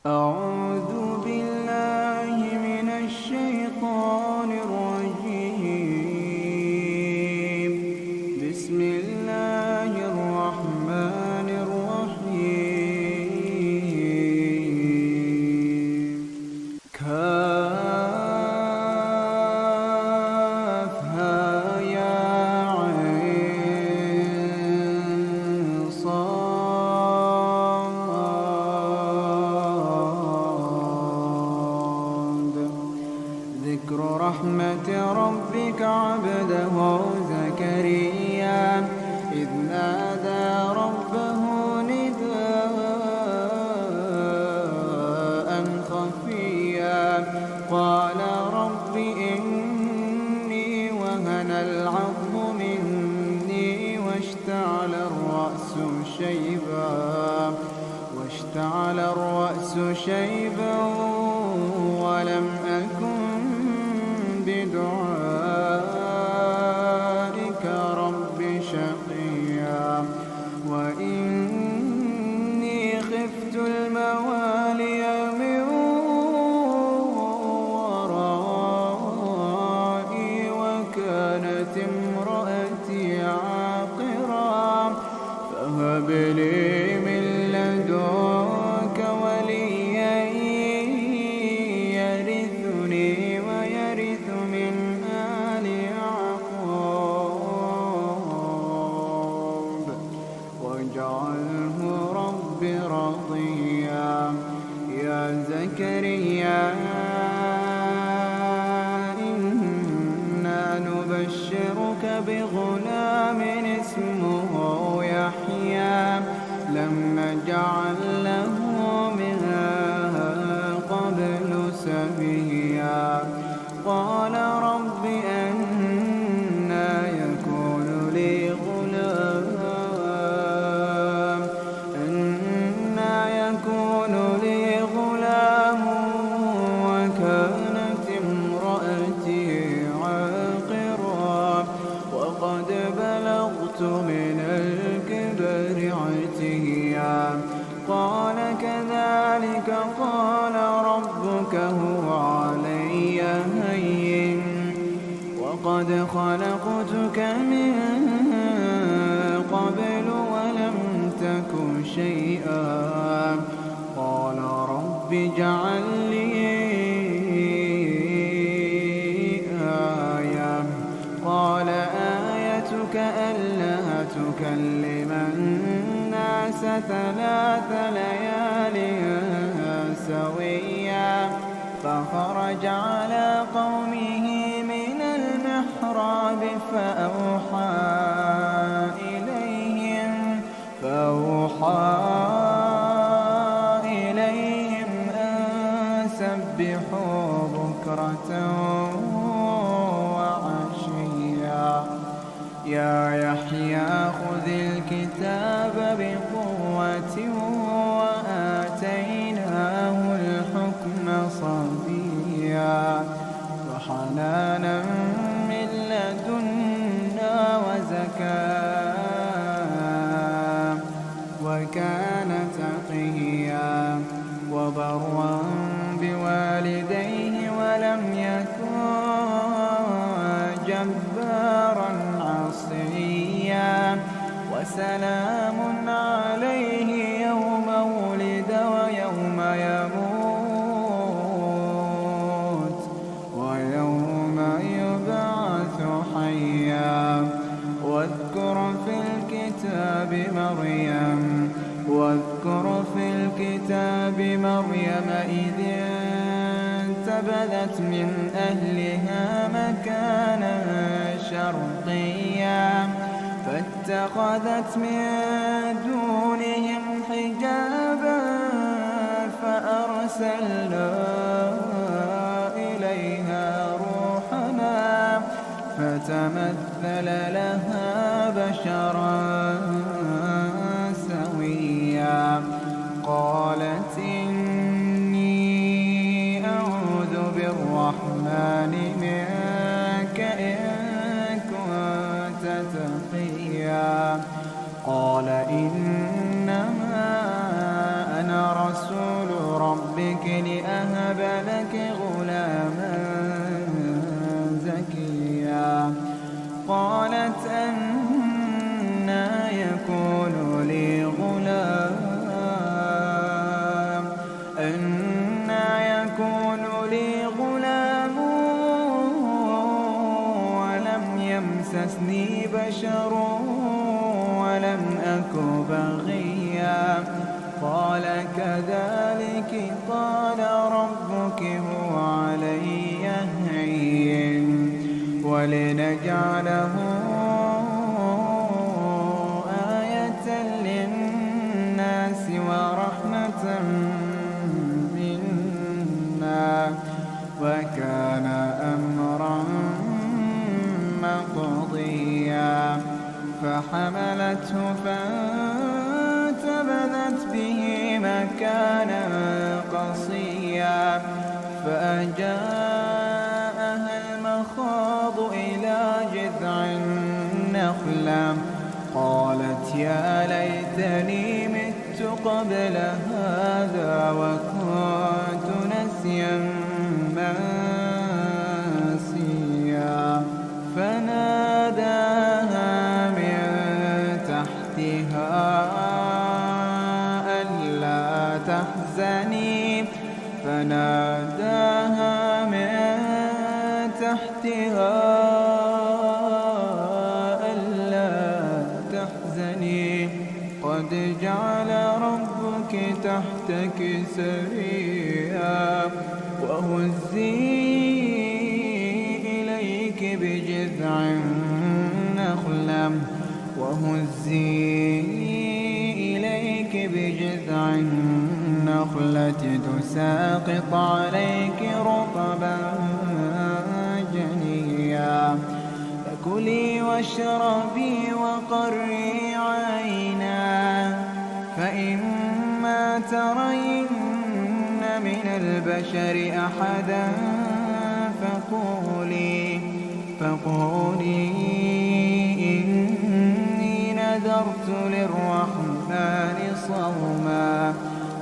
أعوذ بالله من الشيطان الرجيم. بسم الله الرحمن الرحيم. كافها يا عين صاد. ذكر رحمة ربك عبده زكريا إذ نادى ربه نداء خفيا قال رب إني وهن العظم مني واشتعل الرأس شيبا ولم أكن بدعائك رب شقيا وإني خفت الموالي من ورائي وكانت امرأتي عاقرا فهب لي من لدنك وليا يرثني ويرث من آل يعقوب واجعله رب رضيا. يا زكريا إنا نبشرك بغلام اسمه يحيى لم نجعل له من قبل سميا. قال رب أنى يكون لي غلام وكانت امرأتي عاقرا وقد بلغت من الكبر عتيا. قال كذلك قال ربك هو علي هين وقد خلقتك من قبل ولم تك شيئا. قال رب اجعل لي آية. قال آيتك ألا تكلم الناس 3 ليال سويا. فخرج على قومه من المحراب فأوحى إليهم أن سبحوا بكرة وعشيا. يا يحيى خذ الكتاب بقوة وآتيناه الحكم صبيا وحنانا من لدنا وزكاة وكان تقيا وبرا بوالديه ولم يكن جبارا عصيا. وسلام عليه يوم ولد ويوم يموت ويوم يبعث حيا. واذكر في الكتاب مريم إذ انتبذت من أهلها مكانا شرقيا فاتخذت من دونهم حجابا فأرسلنا إليها روحنا فتمثل لها بشرا سويا. قالت إني أعوذ بالرحمن منك إن كنت تقيا. قال إنما أنا رسول ربك لأهب لك غلاما زكيا قالت أنى يكون لي غلام ولم يمسسني بشر ولم أك بغيا قال كذلك قال ربك هو علي هين ولنجعله آية للناس ورحمة منا وكان أمرا مقضيا فحملته فانتبذت به مكانا قصيا فأجاءها المخاض إلى جذع النخلة قالت يا ليتني مت قبل هذا وكنت نسيا منسيا فناداها من تحتها ألا تحزني قد جعل ربك تحتك سريا وهزي إليك بجذع النخلة تساقط عليك رطبا جنيا فكلي واشربي وقري عينا فإما ترين من البشر أحدا فقولي إني نذرت للرحمن صوما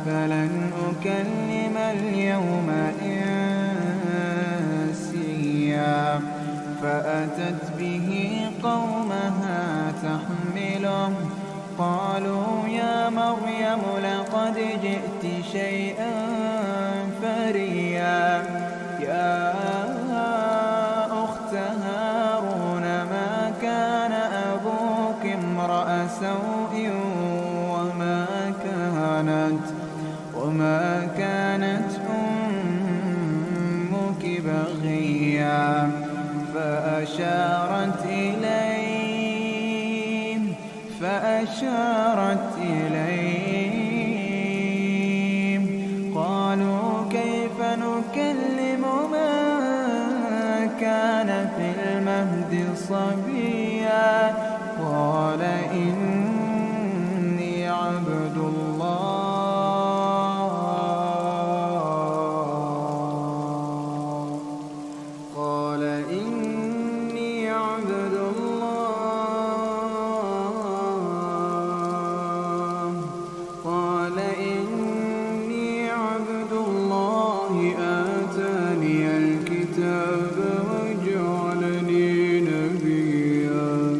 فلن أكلم اليوم إنسيا فأتت به قومها تحمله قالوا يا مريم لقد جئت شيئا فريا يا أخت هارون ما كان أبوك امرأ سوء وما كانت أمك بغيا فأشارت إليهم قالوا كيف نكلم من كان في المهد صبيا قال إني عبد الله آتاني الكتاب وجعلني نبيا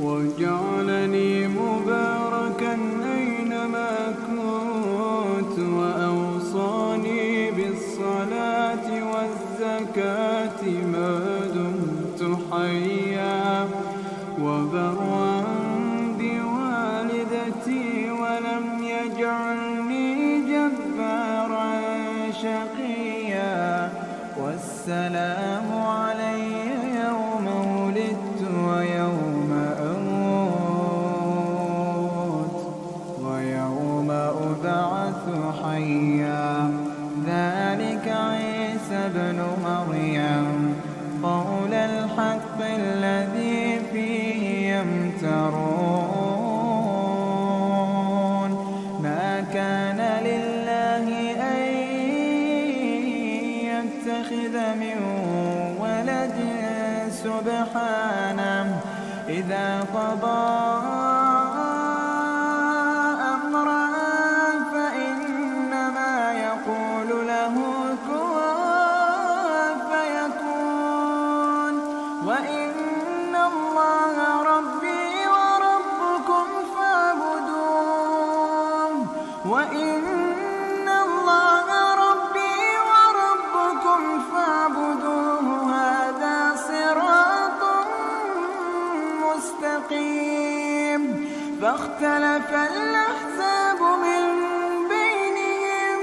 وجعلني مباركا أينما كنت وأوصاني بالصلاة والزكاة ما دمت حيا وبرا بوالدتي ولم يجعلني جبارا شقيا والسلام علي يوم ولدت ويوم أموت ويوم أبعث حيا ذلك عيسى ابن مريم قول الحق الذي فيه يمترون ما كان لله أن يتخذ من ولد سبحانه إذا قضى أمرا فإنما يقول فاختلف الأحزاب من بينهم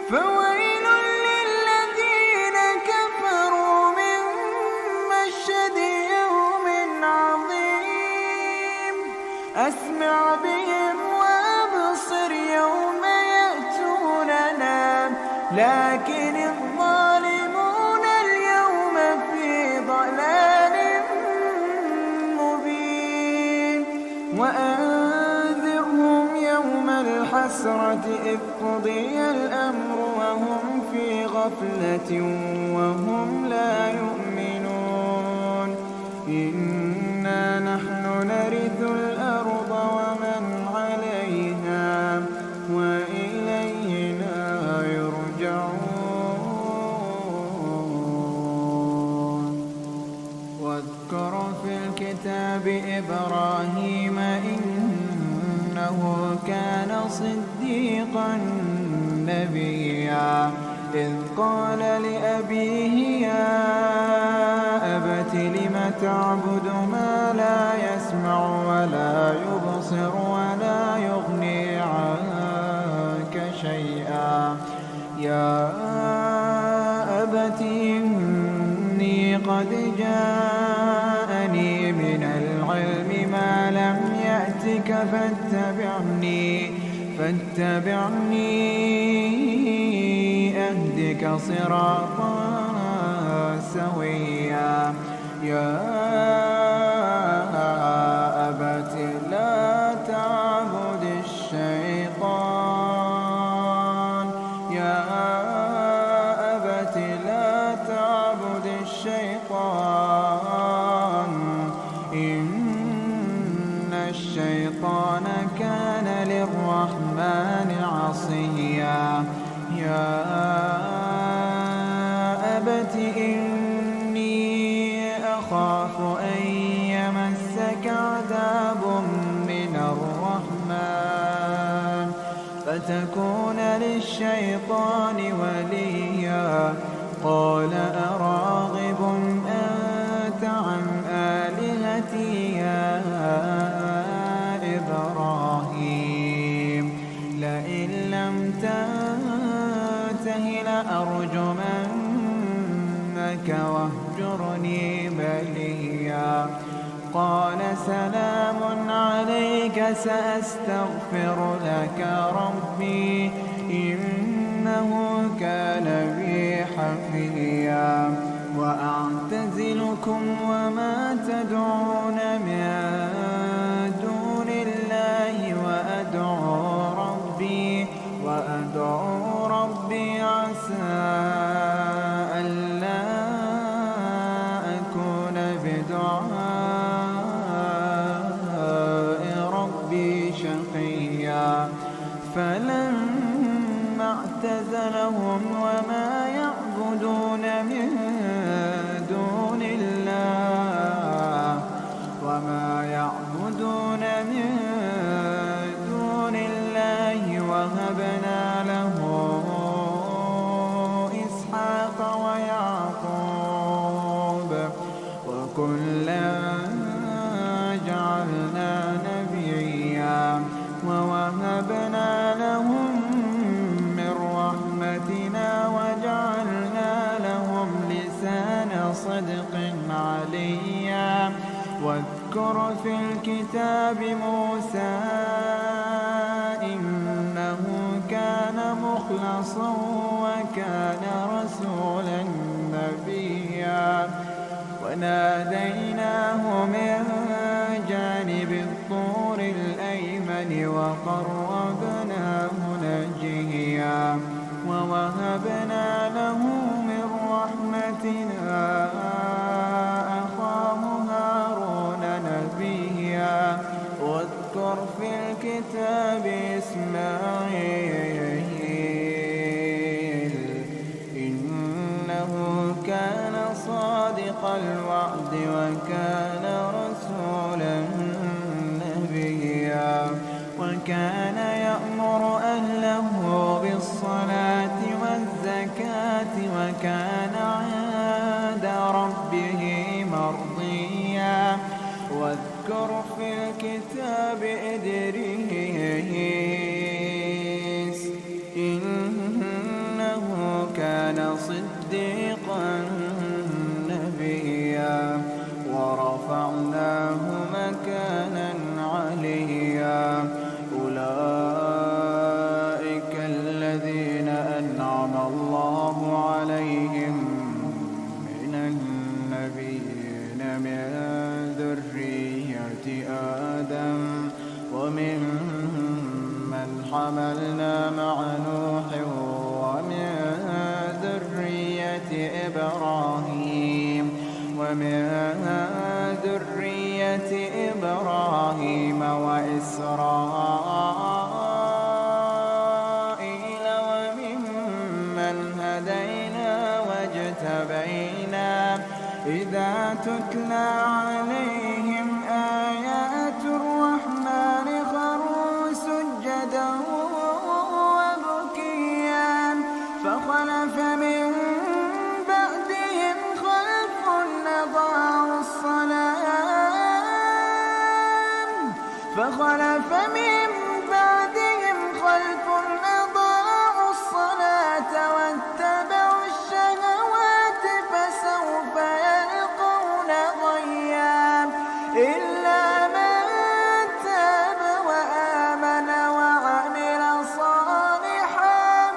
فويل للذين كفروا من مشهد يوم عظيم أسمع بهم وأبصر يوم يأتوننا لكن الظالمون اليوم في ضلال مبين وأنذرهم يوم الحسرة إذ قضي الأمر وهم في غفلة وهم لا يؤمنون إنا نحن نرث الأرض ومن عليها وإلينا يرجعون واذكر في الكتاب إبراهيم إنه كان صديقا نبيا إذ قال لأبيه يا أبت لم تعبد ما لا يسمع ولا يبصر ولا يغني عنك شيئا يا أبت إني قد جاءني من العلم ما لم يأتك فاتبعني أهدك صراطا سويا يا أبت لا تعبد الشيطان يا أبت لا تعبد الشيطان إن الشيطان كان للرحمن عصيا يا أبت إني أخاف أن يمسك عذاب من الرحمن فتكون للشيطان وليا قال أراغب أنت عن آلهتي يا إبراهيم لئن لم تنته لأرجمنك واهجرني مليا قال سلام عليك سأستغفر لك ربي إنه كان بي حفيا وأعتزلكم وما تدعون من دون الله وأدعو ربي عسى ألا أكون بدعاء ربي شقيا فلما اعتزلهم وما يعبدون من دون الله وهبنا له إسحاق ويعقوب وكلا جعلنا نبيا ووهبنا لهم من رحمتنا وجعلنا لهم لسان صدق عليا واذكر في الكتاب موسى إنه كان مخلصا وكان رسولا نبيا وناديناه من جانب الطور الأيمن وقربناه نجيا ووهبنا له من رحمتنا أخاه هارون نبيا واذكر في الكتاب إسماعيل إنه كان صادق الوعد وكان رسولا نبيا وكان يأمر أهله بالصلاة والزكاة وكان عند ربه مرضيا واذكر في الكتاب إدريس إنه كان صديقا نبيا ورفعناه مكانا عليا أولئك الذين أنعم الله عليهم من النبيين من ذرية آدم ومن حملنا مع نوح ومن ذرية إبراهيم وإسرائيل وممن هدينا واجتبينا إذا تتلى عليهم آيات الرحمن خروا سجدا وبكيا فخلف من بعدهم خلف أضاعوا الصلاة واتبعوا الشهوات فسوف يلقون غيا إلا من تاب وآمن وعمل صالحا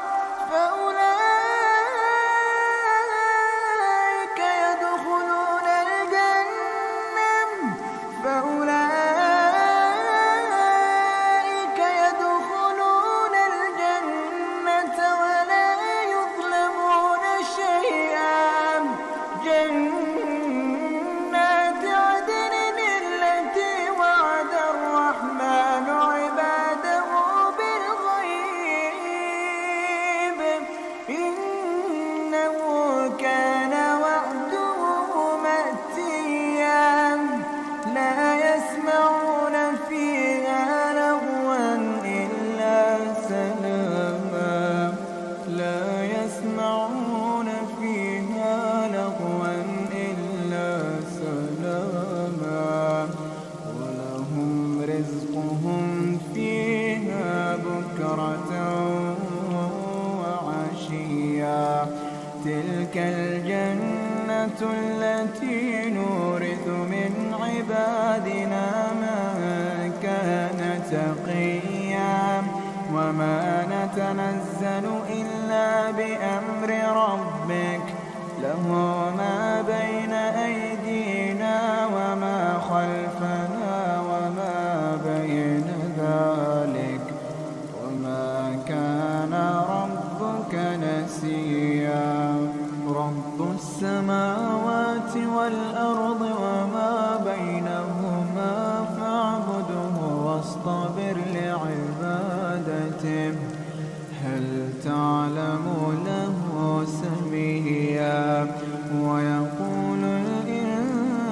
فأولئك يدخلون الجنة ولا يظلمون شيئا جنات عدن التي وعد الرحمن عباده بالغيب إنه كان وعده مأتيا لا يسمعون فيها لغوا إلا سلاما ولهم رزقهم فيها بكرة وعشيا تلك الجنة التي نورث من عبادنا من كان تقيا وما نتنزل إلا بأمر ربك له ما بين أيدينا وما خلفنا وما بين ذلك وما كان ربك نسيا رب السماوات والأرض وما بينهما فاعبده واصطبر لعبادته هل تعلم له سميا ويقول الإنسان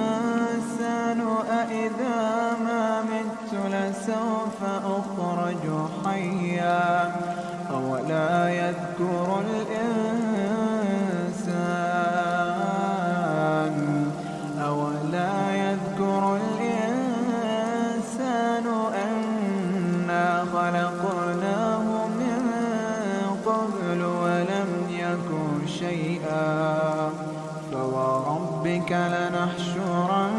أإذا ما مت لسوف أخرج حيا أولا يذكر الإنسان أنا خلقناه من قبل ولم يك شيئا فوربك لنحشرنهم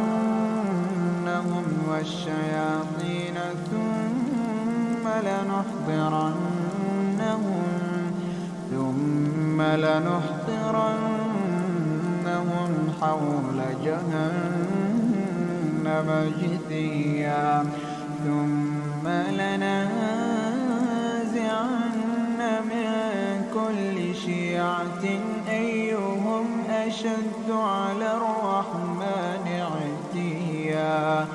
والشياطين ثم لنحضرنهم حول جهنم جثيا ثم لننزعن من كل شيعة أيهم أشد على الرحمن عتيا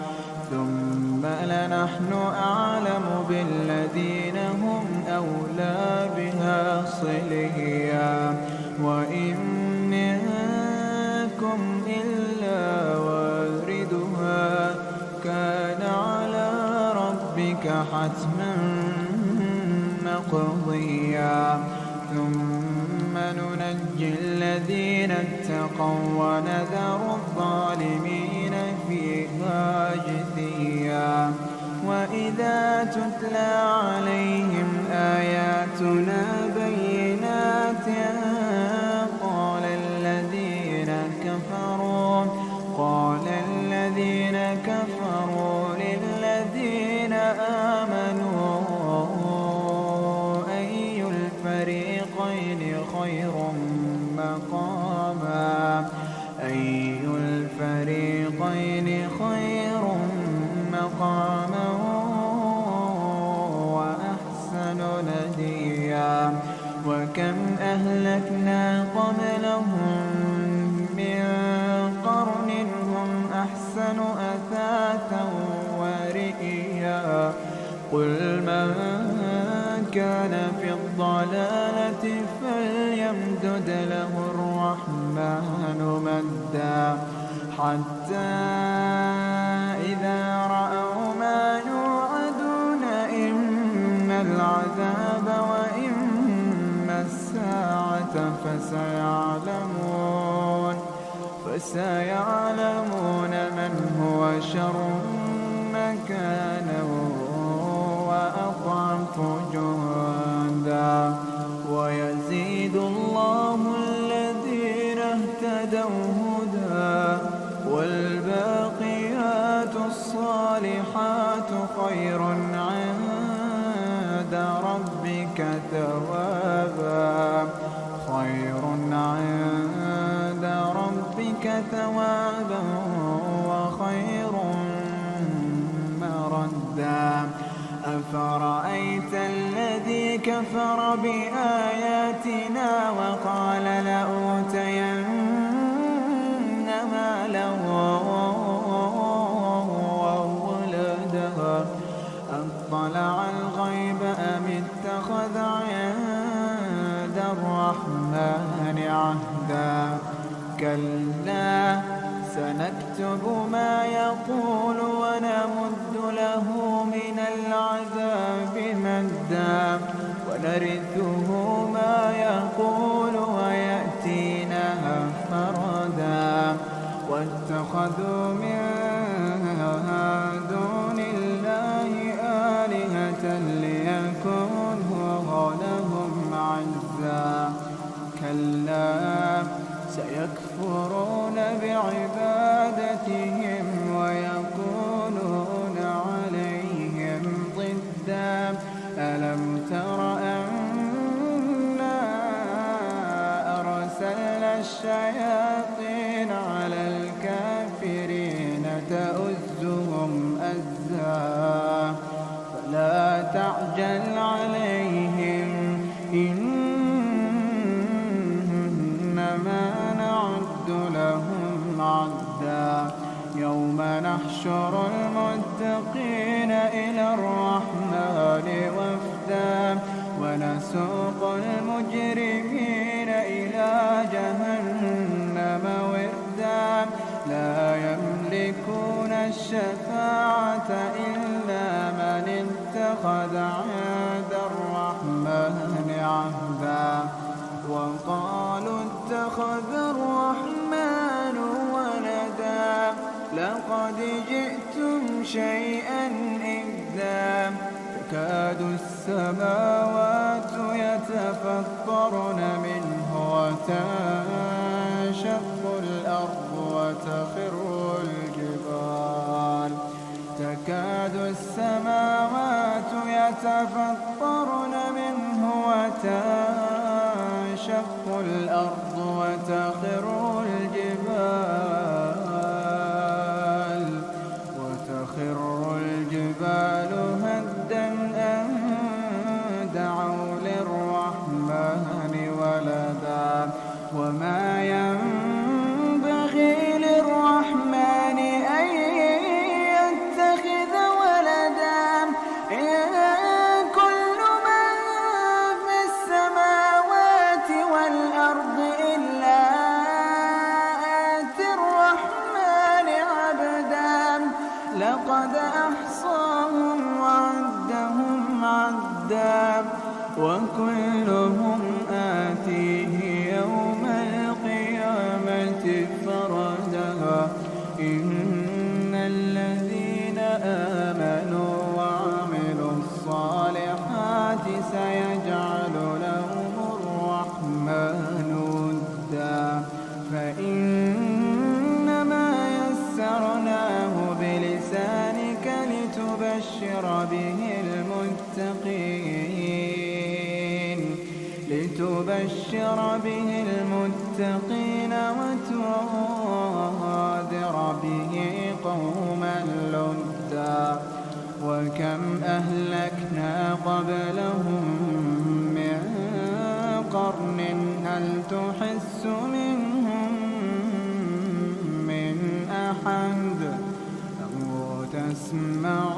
ثم لنحن أعلم بالذين هم أولى بها صليا وإن منكم إلا واردها كان على ربك حتما مقضيا ثم ننجي الذين اتقوا ونذر الظالمين فيها جثيا وإذا تتلى عليهم آياتنا بينات قال الذين كفروا للذين آمنوا أي الفريقين خير مقاما وأحسن نديا وكم أهلكنا قبلهم من قرن هم أحسن أثاثا ورئيا قل من كان في الضلالة فليمدد له الرحمن مدا حتى إذا رأوا ما يوعدون إما العذاب وإما الساعة فسيعلمون من هو شر مكانا وأضعف جندا ويزيد الله الذين اهتدوا هدى والباقيات الصالحات خير عند ربك ثوابا وخير مردا أفرأيت الذي كفر بآياتنا وقال لأوتين مالا وولدا أطلع الغيب أم اتخذ عند الرحمن عهدا كلا سنكتب ما يقول ونمد له من العذاب مدا ونرثه ما يقول ويأتينا فردا واتخذوا من دون الله آلهة ليكونوا لهم عزا كلا سيكفرون بعبادتهم ويكونون عليهم ضدا ألم تر أنا أرسلنا الشياطين على الكافرين تؤزهم أزا فلا تعجل عليهم إنما نعد لهم عدا يوم نحشر المتقين إلى الرحمن وفدا ونسوق المجرمين إلى جهنم وردا لا يملكون الشفاعة إلا من اتخذ عند الرحمن عهدا وقالوا اتخذ الرحمن ولدا لقد جئتم شيئا إدا تكاد السماوات يتفطرن منه وتنشق الأرض وتخر الجبال تكاد السماوات يتفطرن منه وتنشق الأرض وتخر الجبال هدا أن دعوا للرحمن ولدا وما ينبغي للرحمن أن يتخذ ولدا إن كل من في السماوات والأرض إلا آتي الرحمن عبدا لقد أحصاهم وعدهم عدا وكلهم آتيه يوم القيامة فردا إن الذين آمنوا للمتقين لتبشر به المتقين وتنذر به قوما لدا وكم أهلكنا قبلهم من قرن هل تحس منهم من أحد أو تسمع